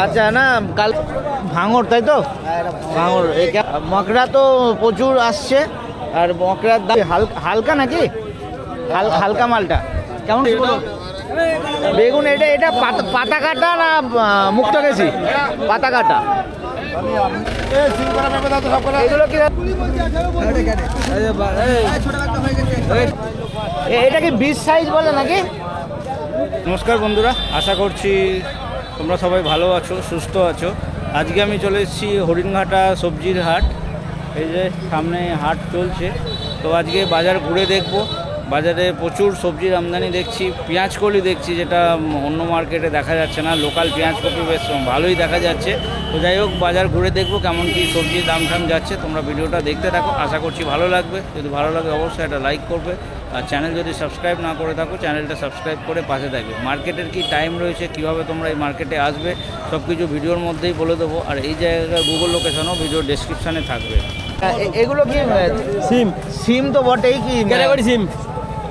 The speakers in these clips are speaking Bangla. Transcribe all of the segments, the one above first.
আচ্ছা না কাল ভাঙর তাই তো? ভাঙর মকরা তো প্রচুর আসছে, আর মকরার দাম হালকা নাকি? হালকা মালটা কেমন? বেগুন এটা পাতা কাটা না মুক্ত গেছি? পাতা কাটা এগুলো কি? এটা কি 20 সাইজ বলে নাকি? নমস্কার বন্ধুরা, আশা করছি তোমরা সবাই ভালো আছো, সুস্থ আছো। আজকে আমি চলে এসেছি হরিণঘাটা সবজির হাট। এই যে সামনে হাট চলছে, তো আজকে বাজার ঘুরে দেখব। বাজারে প্রচুর সবজির আমদানি দেখছি, পেঁয়াজ কলি দেখছি, যেটা অন্য মার্কেটে দেখা যাচ্ছে না। লোকাল পেঁয়াজ কপি বেশ ভালোই দেখা যাচ্ছে। তো যাই হোক, বাজার ঘুরে দেখবো কেমন কি সবজির দাম টাম যাচ্ছে। তোমরা ভিডিওটা দেখতে থাকো, আশা করছি ভালো লাগবে। যদি ভালো লাগে অবশ্যই একটা লাইক করবে, আর চ্যানেল যদি সাবস্ক্রাইব না করে থাকো চ্যানেলটা সাবস্ক্রাইব করে পাশে থাকবে। মার্কেটের কি টাইম রয়েছে, কীভাবে তোমরা এই মার্কেটে আসবে, সব কিছু ভিডিওর মধ্যেই বলে দেবো। আর এই জায়গায় গুগল লোকেশনও ভিডিও ডেসক্রিপশানে থাকবে। এগুলো কি সিম? সিম তো বটেই। কি ক্যাটাগরি সিম?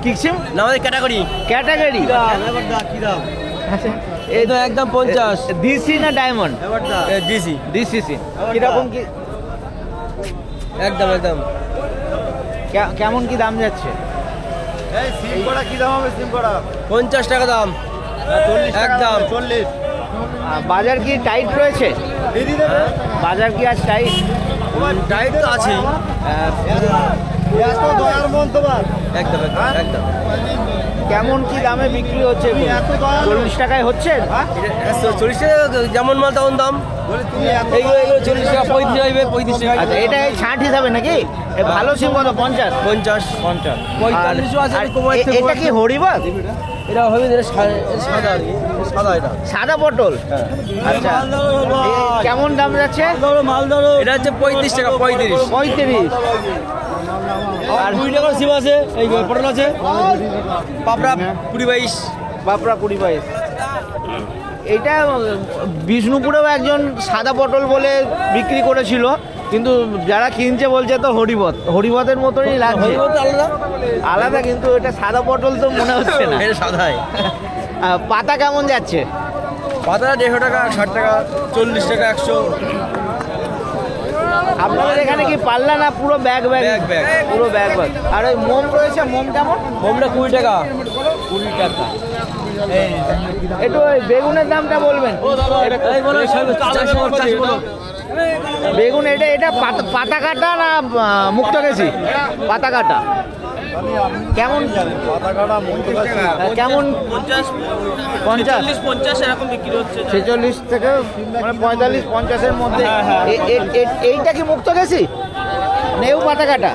কি সিম না আমাদের ক্যাটাগরি? ক্যাটাগরি আচ্ছা, এই তো একদম 50। ডিসি না ডায়মন্ড? ডিসি। ডিসি সিম কীরকম কি? একদম কেমন কি দাম যাচ্ছে? এই সিম করা কি দাম হবে? সিম করা 50 টাকা দাম, একদম 40। বাজার কি টাইট রয়েছে? বাজার কি আজ টাইট? টাইট তো আছেই। একদম একদম। কেমন কি দামে বিক্রি হচ্ছে? 40 টাকায় হচ্ছে? 40 টাকা যেমন মাল তেমন দাম। এইগুলো 40 টাকা, 35 টাকা, 35 টাকা। আচ্ছা, এটা ছাঁট হিসাবে নাকি? ভালো সিম কত? 50 45 আছে। এটা কি হরিবাদ? এটা হবে সাদা, এটা সাদা পটল। আচ্ছা, কেমন দাম যাচ্ছে? এটা হচ্ছে 35 টাকা। 35। আর 20 টাকার সিম আছে, এই পটল আছে। পাপড়া 20-22। পাপড়া 20-22। এইটা বিষ্ণুপুরেও একজন সাদা পটল বলে বিক্রি করেছিল, কিন্তু যারা কিনছে বলছে তো হরিবতের মতনই লাগছে। আলাদা, কিন্তু এটা সাদা পটল তো মনে হচ্ছে না। সাদাই। পাতা কেমন যাচ্ছে? পাতা 150 টাকা, 60 টাকা, 40 টাকা, 100। আপনাদের এখানে কি পাল্লা না পুরো ব্যাগ? পুরো ব্যাগ। আর ওই মোম রয়েছে, মোম কেমন? মোমটা 20 টাকা। 20 টাকা। একটু ওই বেগুনের দামটা বলবেন? বেগুন এটা পাতা কাটা না মুক্ত গেছি? পাতা কাটা কেমন? কেমন? 50 এরকম বিক্রি হচ্ছে। 46 থেকে মানে 45-50-এর মধ্যে। এইটা কি মুক্ত গেছি? নেউ পাতা কাটা?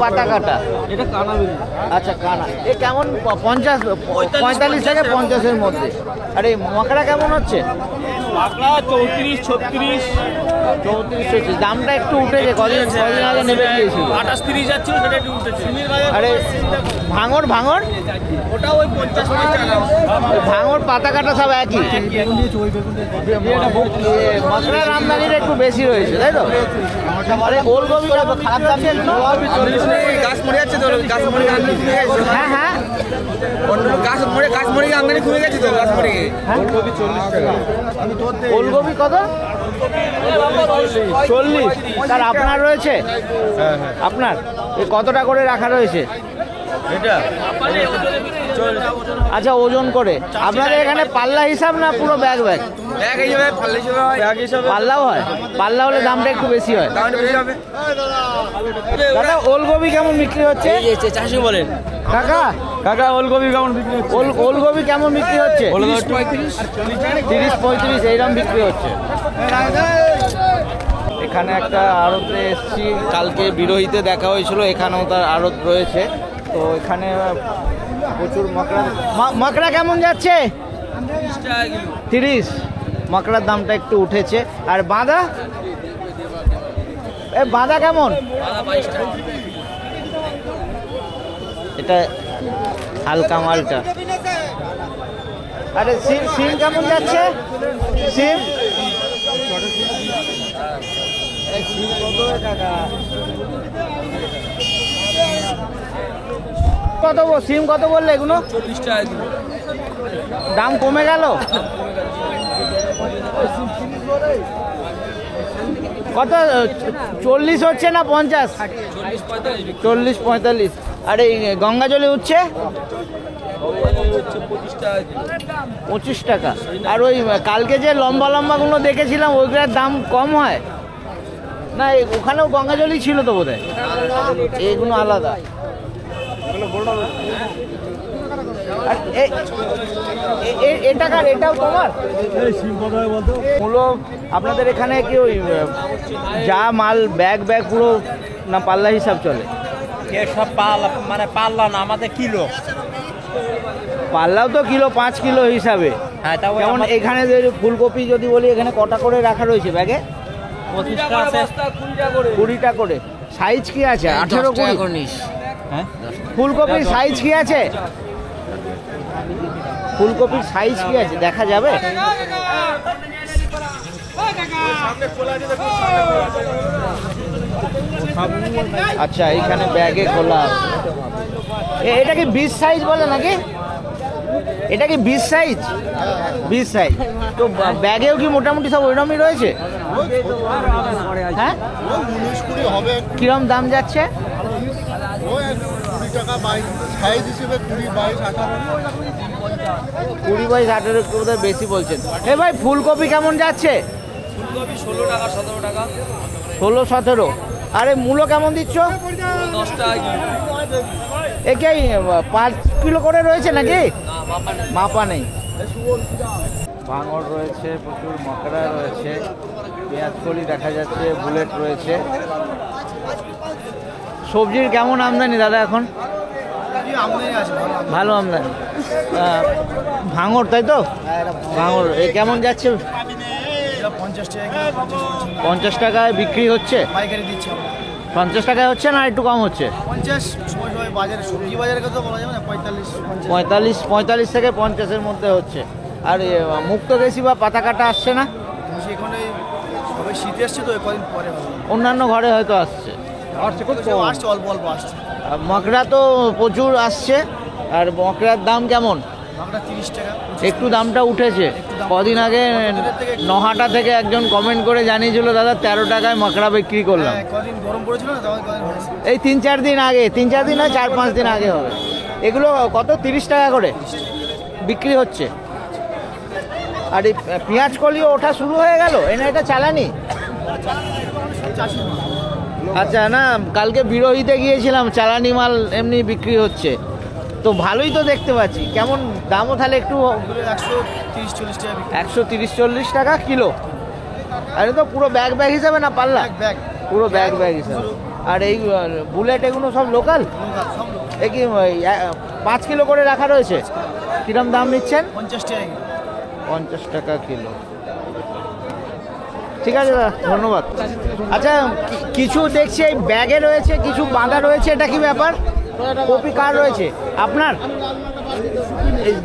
পাতা কাটা। এটা কানা। আচ্ছা, কানা। এ কেমন? 45 থেকে 50-এর মধ্যে। আর এই মকড়া কেমন হচ্ছে? মকড়া 34, 36। দামটা একটু উঠেছে। কদিন আগে নেমে গিয়েছিল 28-30 যাচ্ছিল, সেটা একটু উঠেছে। আরে ভাঙর ওটা ওই 50 টাকা। ভাঙর পাতা কাটা সব একই। মকড়ার আমদানিটা একটু বেশি রয়েছে, তাই তো? আরে ওলকপি খারাপ দাম দিয়ে গাছ মরে যাচ্ছে তো। গাছ মরে, হ্যাঁ গাছ মরে আমদানি কমে গেছে তো। গাছ মরে ওলকপি 40 টাকা। ওলকপি কত? 40। স্যার আপনার রয়েছে? আপনার কতটা করে রাখা রয়েছে এটা? আচ্ছা, ওজন করে। আপনাদের এখানে পাল্লা হিসাব না পুরো ব্যাগ? পাল্লাও হয়? পাল্লা হলে দামটা একটু বেশি হয়। দাদা, ওলকপি কেমন বিক্রি হচ্ছে? চাষি বলেন কাকা ওলকপি কেমন বিক্রি হচ্ছে? ওলকপি কেমন বিক্রি হচ্ছে? 30-35 এইরকম বিক্রি হচ্ছে। এখানে একটা আড়তে এসছি, কালকে বিরোহীতে দেখা হয়েছিল, এখানেও তার আড়ত রয়েছে। তো এখানে প্রচুর মকড়া কেমন যাচ্ছে? 30। মকড়ার দামটা একটু উঠেছে। আর বাঁধা? বাঁধা কেমন? এটা হালকা মালটা। আরে সিম কেমন যাচ্ছে? সিম কত? সিম কত বললে এগুলো? 40 টাকা। দাম কমে গেল? কত 40 হচ্ছে না 50? 40-45। আর এই গঙ্গাজলি উঠছে 25 টাকা। আর ওই কালকে যে লম্বা লম্বাগুলো দেখেছিলাম ওইগুলোর দাম কম হয় না? ওখানেও গঙ্গাজলি ছিল তো বোধহয়, এইগুলো আলাদা। এটাও তোমার মূলো? আপনাদের এখানে কি ওই যা মাল ব্যাগ পুরো না পাল্লা হিসাব চলে? সব পাল্লা, মানে পাল্লা না, আমাদের কিলো। পাল্লাও তো কিলো, 5 কিলো হিসাবে। হ্যাঁ, যেমন এখানে যে ফুলকপি যদি বলি, এখানে কটা করে রাখা রয়েছে ব্যাগে? 20টা করে। সাইজ কি আছে? 18-19। হ্যাঁ, ফুলকপির সাইজ কি আছে? ফুলকপির সাইজ কি আছে দেখা যাবে? আচ্ছা, এইখানে ব্যাগে খোলা আছে। এটা কি 20 সাইজ বলে নাকি? এটা কি 20 সাইজ? 20 সাইজ। তো ব্যাগেও কি মোটামুটি সব ওইরকমই রয়েছে? হ্যাঁ, কিরম দাম যাচ্ছে? 20-22 বোধহয় বেশি বলছেন। ভাই ফুলকপি কেমন যাচ্ছে? 16-17। আরে মূলো কেমন দিচ্ছ? 10 টাকা। একে 5 কিলো করে রয়েছে নাকি? মাপা নেই। ভাঙড় রয়েছে, প্রচুর মকড়া রয়েছে, পেঁয়াজকলি দেখা যাচ্ছে, বুলেট রয়েছে। সবজির কেমন আমদানি দাদা এখন? ভালো আমদানি। ভাঙড় তাই তো? ভাঙড় কেমন যাচ্ছে? 50 টাকায় বিক্রি হচ্ছে। 50 টাকায় হচ্ছে না একটু কম হচ্ছে? 45 থেকে 50-এর মধ্যে হচ্ছে। আর মুক্ত দেশি বা পাতা কাটা আসছে না? শীত এসছে তো, কদিন পরে অন্যান্য ঘরে হয়তো আসছে। অল্প অল্প আসছে। মকড়া তো প্রচুর আসছে। আর মকড়ার দাম কেমন? 30 টাকা। একটু দামটা উঠেছে। কদিন আগে নহাটা থেকে একজন কমেন্ট করে জানিয়েছিল, দাদা 13 টাকায় মকড়া বিক্রি করলাম। কদিন গরম পড়েছিল না, এই 3-4 দিন আগে, 3-4 দিন না 4-5 দিন আগে হবে। এগুলো কত? 30 টাকা করে বিক্রি হচ্ছে। আর এই পেঁয়াজ কলিও ওঠা শুরু হয়ে গেল। এটা চালানি? আচ্ছা, না কালকে বিরোহিতে গিয়েছিলাম, চালানি মাল এমনি বিক্রি হচ্ছে তো ভালোই তো দেখতে পাচ্ছি। কেমন দামও তাহলে একটু? 130-40 টাকা কিলো। আরে তো পুরো ব্যাগ হিসাবে না পাল্লা? পুরো ব্যাগ হিসাবে। আর এই বুলেট এগুলো সব লোকাল? এ কি 5 কিলো করে রাখা রয়েছে? কিরম দাম নিচ্ছেন? 50 টাকা কিলো। ঠিক আছে দাদা, ধন্যবাদ। আচ্ছা, কিছু দেখছি এই ব্যাগে রয়েছে, কিছু বাঁধা রয়েছে, এটা কি ব্যাপার? কপি কার রয়েছে? আপনার?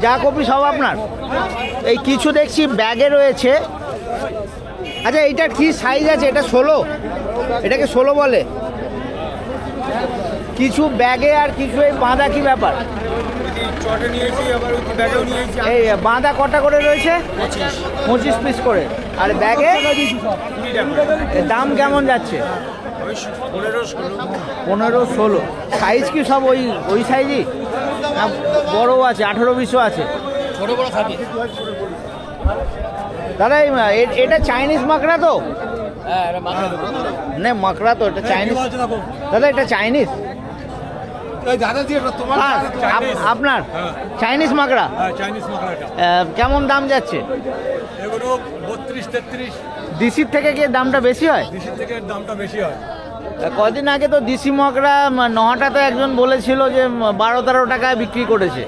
যা কপি সব আপনার? এই কিছু দেখছি ব্যাগে রয়েছে। আচ্ছা, এইটার কি সাইজ আছে? এটা 16? এটাকে 16 বলে? কিছু ব্যাগে আর কিছু এই বাঁধা, কি ব্যাপার? এই বাঁধা কটা করে রয়েছে? 25 পিস করে। আর ব্যাগে দাম কেমন যাচ্ছে? 15-16। সাইজ কি সব ওই সাইজই? বড়ও আছে, 18-20ও আছে? দাদা এটা চাইনিজ মাকড়া তো? না মাকড়া তো, এটা চাইনিজ দাদা? এটা চাইনিজ? আপনার চাইনিজ মাকড়া? কেমন দাম যাচ্ছে? ডিসির থেকে কি দামটা বেশি হয়? কদিন আগে তো দিশি মকড়া নহাটাতে একজন বলেছিল যে 12-13 টাকায় বিক্রি করেছে।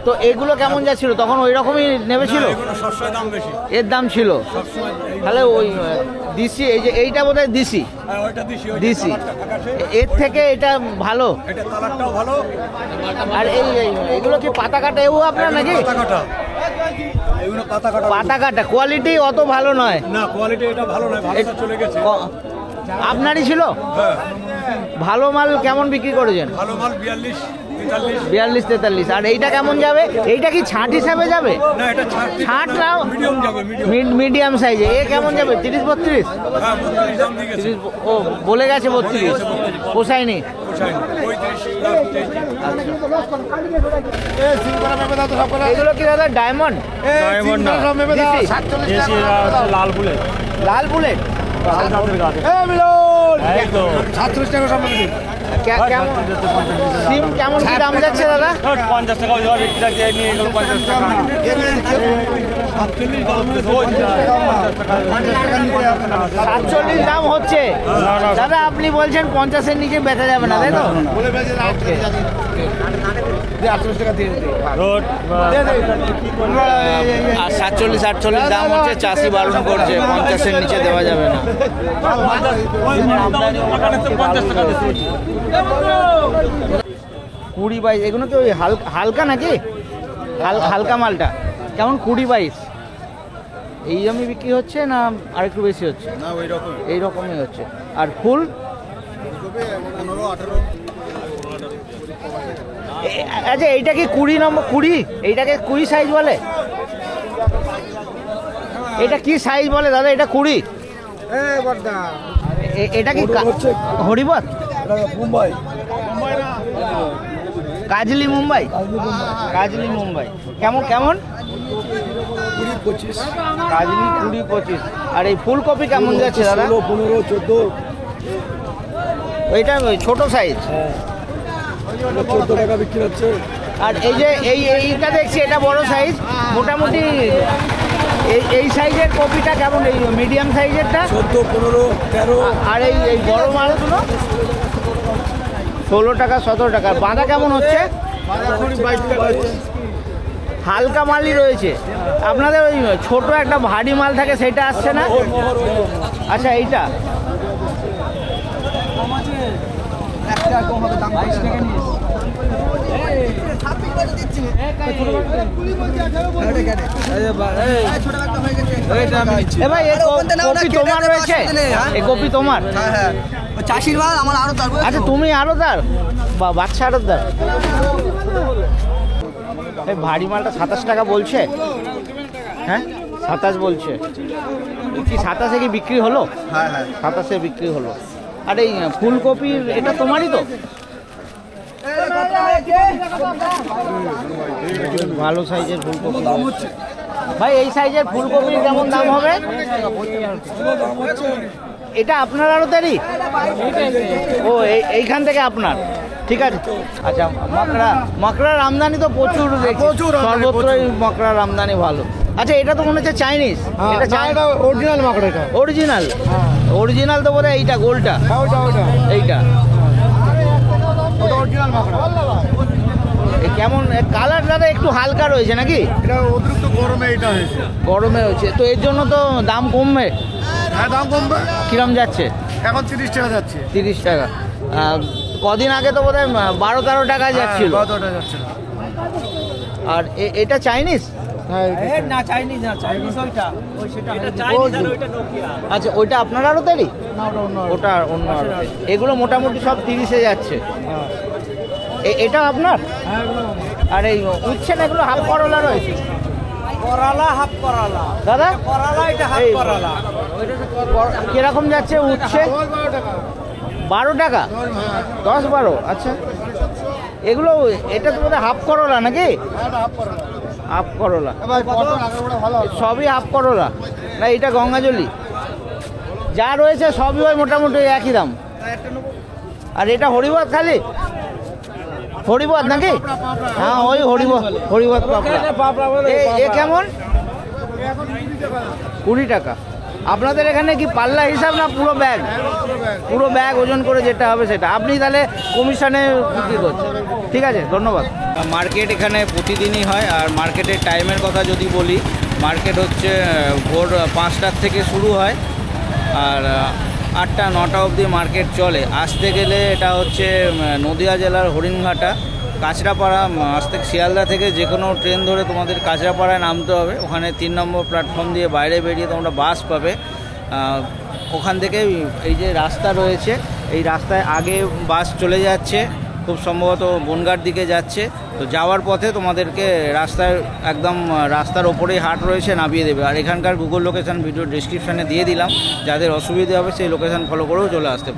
তো এগুলো কেমন যাচ্ছিল তখন? ওই রকমই নেমেছিল? এর দাম ছিল তাহলে ওই দিশি? এই যে এইটা বোধহয় দিশি। দিশি এর থেকে এটা ভালো। আর এগুলো কি পাতা কাটা এও আপনার নাকি? পাতা কাটা কোয়ালিটি অত ভালো নয় না, কোয়ালিটি এটা ভালো নয়, ভালো চলে গেছে। আপনারই ছিল? ভালো মাল কেমন বিক্রি করেছেন? ভালো মাল 42-43 42 42 43। আর এইটা কেমন যাবে? এইটা কি ছাঁট হিসাবে যাবে? না এটা ছাঁট নাও মিডিয়াম যাবে মিডিয়াম মিডিয়াম সাইজে। এ কেমন যাবে? 30 32? হ্যাঁ 32 দাম দিয়ে গেছে 30 ও বলে গেছে 32, পোষায়নি। এগুলো কি দাদা ডায়মন্ড? ডায়মন্ড না লাল বুলেট লাল বুলেট একদম 37 টাকা সব মিলে কেমন সিম কেমন কি দাম যাচ্ছে দাদা? 50 টাকা যাওয়ার এটা দিয়ে নিয়ে এগুলো 50 টাকা 47 দাম হচ্ছে দাদা। আপনি বলছেন 50-এর নিচে বেচা যাবে না, তাই তো? আর 47-48 দাম হচ্ছে, চাষি বারণ করছে 50-এর নিচে দেওয়া যাবে না। 20-22 এগুলো কি ওই হালকা নাকি? হালকা মালটা কেমন? 20-22 এই দামই বিক্রি হচ্ছে না আরেকটু বেশি হচ্ছে? না ওই রকম এই রকমই হচ্ছে। আর ফুল 15 18 আচ্ছা এইটা কি 20 নম্বর? 20 এইটাকে 20 সাইজ বলে? এটা কি সাইজ বলে দাদা? এটা 20? এটা কি হরিবত? মুম্বাই কাজলি মুম্বাই? কাজলি মুম্বাই কেমন কেমন? 20 25 কাজলি 20-25। আর এই ফুলকপি কেমন যাচ্ছে দাদা? 15 14 ওইটা ওই ছোট সাইজ। 14 টাকা বিক্রি হচ্ছে। আর এই যে এইটা দেখছি এটা বড় সাইজ মোটামুটি। এই সাইজের কপিটা কেমন? এই মিডিয়াম সাইজেরটা 14 15 13 আর এই বড় মালগুলো 16 টাকা 17 টাকা। বাঁধা কেমন হচ্ছে? 22 টাকা হালকা মালই রয়েছে। আপনাদের ওই ছোট একটা ভারী মাল থাকে সেটা আসছে না? আচ্ছা এইটা এ ভাই এই কপি তোমার রয়েছে? এই কপি তোমার? চাষির মাল আমার আরো তার। আচ্ছা তুমি আড়তদার বা বাচ্চা আড়তদার? এই ভারী মালটা 27 টাকা বলছে। হ্যাঁ 27 বলছে। কি 27-এ কি বিক্রি হলো? হ্যাঁ হ্যাঁ 27-এ বিক্রি হলো। আর এই ফুলকপির এটা তোমারই তো? ভালো সাইজের ফুলকপি ভাই। এই সাইজের ফুলকপির কেমন দাম হবে? এটা আপনার আড়তদারি? ও এইখান থেকে আপনার? ঠিক আছে। আচ্ছা মকরার আমদানি তো প্রচুর দেখছি, সর্বত্রই মকরার আমদানি ভালো। আচ্ছা এটা তো মনে হচ্ছে চাইনিজ? এটা অরিজিনাল মাকড়া এটা। অরিজিনাল? অরিজিনাল তো বোধহয় এইটা গোলটা, এইটা অরিজিনাল মাকড়া। কেমন কালার দাদা? একটু হালকা রয়েছে নাকি? এটা অতিরিক্ত গরমে এটা হয়েছে। গরমে হয়েছে তো এর জন্য তো দাম কমবে। হ্যাঁ দাম কমবে। কিরম যাচ্ছে এখন 30 টাকা যাচ্ছে। 30 টাকা। কদিন আগে তো বোধহয় 12-13 টাকা যাচ্ছিল। 12 টাকা যাচ্ছে। আর এটা চাইনিজ? না চাইনিজ না, চাইনিজ ওইটা ওই সেটা চাইনিজ আর ওইটা নোকিয়া। আচ্ছা ওইটা আপনার আড়তদারি? ওটা অন্য আড়তদারি। এগুলো মোটামুটি সব 30-এ যাচ্ছে। এটা আপনার? আর এই উচ্ছে না এগুলো হাফ করলা রয়েছে? করালা হাফ করালা দাদা করালা এটা হাফ করালা। কিরকম যাচ্ছে উচ্ছে? 12 টাকা 10-12। আচ্ছা এগুলো এটা তো বোধহয় হাফ করলা নাকি? হাফ করলা সবই হাফ করলা না? এটা গঙ্গাজলি যা রয়েছে সবই ওই মোটামুটি একই দাম। আর এটা হরিবত খালি? হরিবত নাকি? হ্যাঁ ওই হরিবত পাপড়া। এ কেমন? 20 টাকা। আপনাদের এখানে কি পাল্লা হিসাব না পুরো ব্যাগ? পুরো ব্যাগ ওজন করে যেটা হবে সেটা। আপনি তাহলে কমিশনে বিক্রি করছেন। ঠিক আছে ধন্যবাদ। মার্কেট এখানে প্রতিদিনই হয়। আর মার্কেটের টাইমের কথা যদি বলি, মার্কেট হচ্ছে ভোর 5টার থেকে শুরু হয় আর 8টা-9টা অবধি মার্কেট চলে। আসতে গেলে এটা হচ্ছে নদিয়া জেলার হরিণঘাটা কাঁচরাপাড়া। আসতে শিয়ালদা থেকে যে কোনো ট্রেন ধরে তোমাদের কাঁচরাপাড়ায় নামতে হবে। ওখানে 3 নম্বর প্ল্যাটফর্ম দিয়ে বাইরে বেরিয়ে তোমরা বাস পাবে। ওখান থেকে এই যে রাস্তা রয়েছে এই রাস্তায় আগে বাস চলে যাচ্ছে খুব সম্ভবত বনগাঁর দিকে যাচ্ছে। তো যাওয়ার পথে তোমাদেরকে রাস্তায় একদম রাস্তার ওপরেই হাট রয়েছে, নামিয়ে দেবে। আর এখানকার গুগল লোকেশান ভিডিও ডিসক্রিপশানে দিয়ে দিলাম, যাদের অসুবিধা হবে সেই লোকেশান ফলো করেও চলে আসতে পারে।